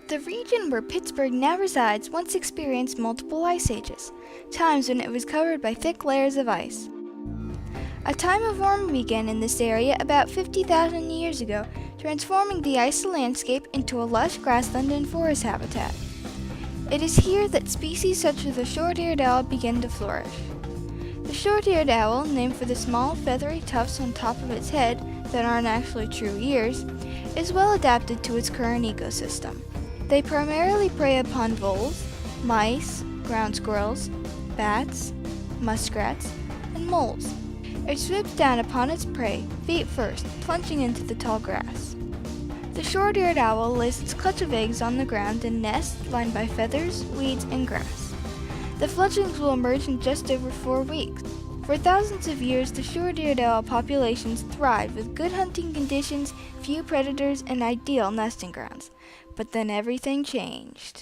The region where Pittsburgh now resides once experienced multiple ice ages, times when it was covered by thick layers of ice. A time of warming began in this area about 50,000 years ago, transforming the icy landscape into a lush grassland and forest habitat. It is here that species such as the short-eared owl began to flourish. The short-eared owl, named for the small feathery tufts on top of its head that aren't actually true ears, is well adapted to its current ecosystem. They primarily prey upon voles, mice, ground squirrels, bats, muskrats, and moles. It swoops down upon its prey, feet first, plunging into the tall grass. The short-eared owl lays its clutch of eggs on the ground in nests lined by feathers, weeds, and grass. The fledglings will emerge in just over 4 weeks. For thousands of years, the short-eared owl populations thrived with good hunting conditions, few predators, and ideal nesting grounds. But then everything changed.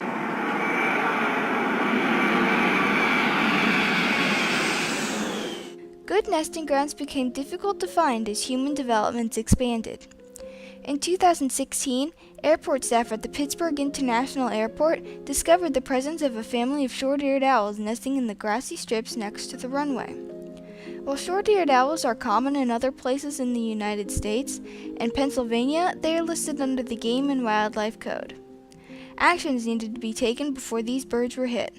Good nesting grounds became difficult to find as human developments expanded. In 2016, airport staff at the Pittsburgh International Airport discovered the presence of a family of short-eared owls nesting in the grassy strips next to the runway. While short-eared owls are common in other places in the United States, in Pennsylvania they are listed under the Game and Wildlife Code. Actions needed to be taken before these birds were hit.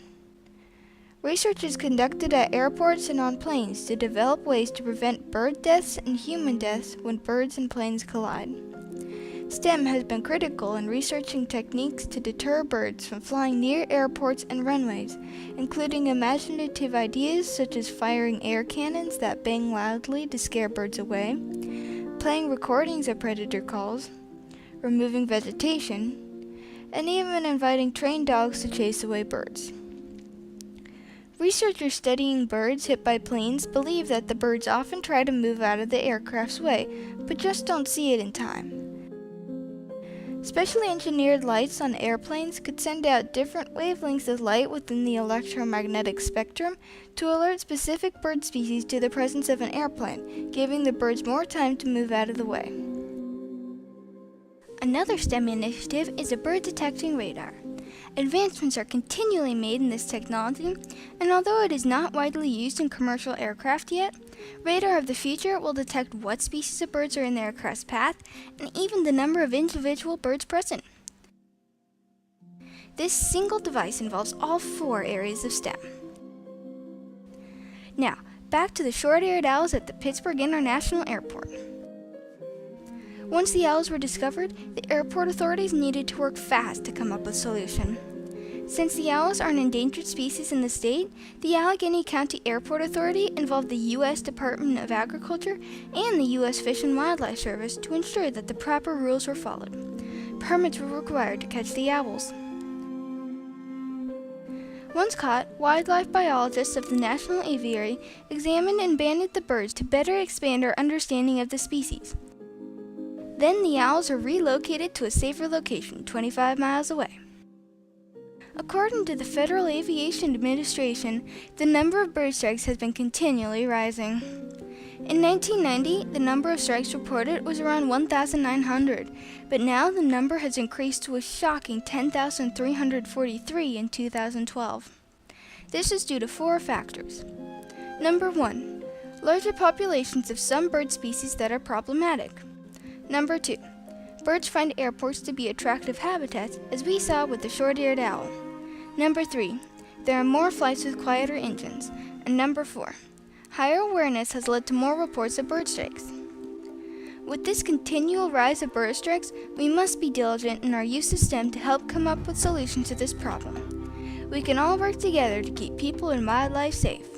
Research is conducted at airports and on planes to develop ways to prevent bird deaths and human deaths when birds and planes collide. STEM has been critical in researching techniques to deter birds from flying near airports and runways, including imaginative ideas such as firing air cannons that bang loudly to scare birds away, playing recordings of predator calls, removing vegetation, and even inviting trained dogs to chase away birds. Researchers studying birds hit by planes believe that the birds often try to move out of the aircraft's way, but just don't see it in time. Specially engineered lights on airplanes could send out different wavelengths of light within the electromagnetic spectrum to alert specific bird species to the presence of an airplane, giving the birds more time to move out of the way. Another STEM initiative is a bird detecting radar. Advancements are continually made in this technology, and although it is not widely used in commercial aircraft yet, radar of the future will detect what species of birds are in the aircraft's path and even the number of individual birds present. This single device involves all 4 areas of STEM. Now, back to the short-eared owls at the Pittsburgh International Airport. Once the owls were discovered, the airport authorities needed to work fast to come up with a solution. Since the owls are an endangered species in the state, the Allegheny County Airport Authority involved the U.S. Department of Agriculture and the U.S. Fish and Wildlife Service to ensure that the proper rules were followed. Permits were required to catch the owls. Once caught, wildlife biologists of the National Aviary examined and banded the birds to better expand our understanding of the species. Then the owls are relocated to a safer location 25 miles away. According to the Federal Aviation Administration, the number of bird strikes has been continually rising. In 1990, the number of strikes reported was around 1,900, but now the number has increased to a shocking 10,343 in 2012. This is due to 4 factors. Number 1, larger populations of some bird species that are problematic. Number 2, birds find airports to be attractive habitats, as we saw with the short-eared owl. Number 3, there are more flights with quieter engines. And number 4, higher awareness has led to more reports of bird strikes. With this continual rise of bird strikes, we must be diligent in our use of STEM to help come up with solutions to this problem. We can all work together to keep people and wildlife safe.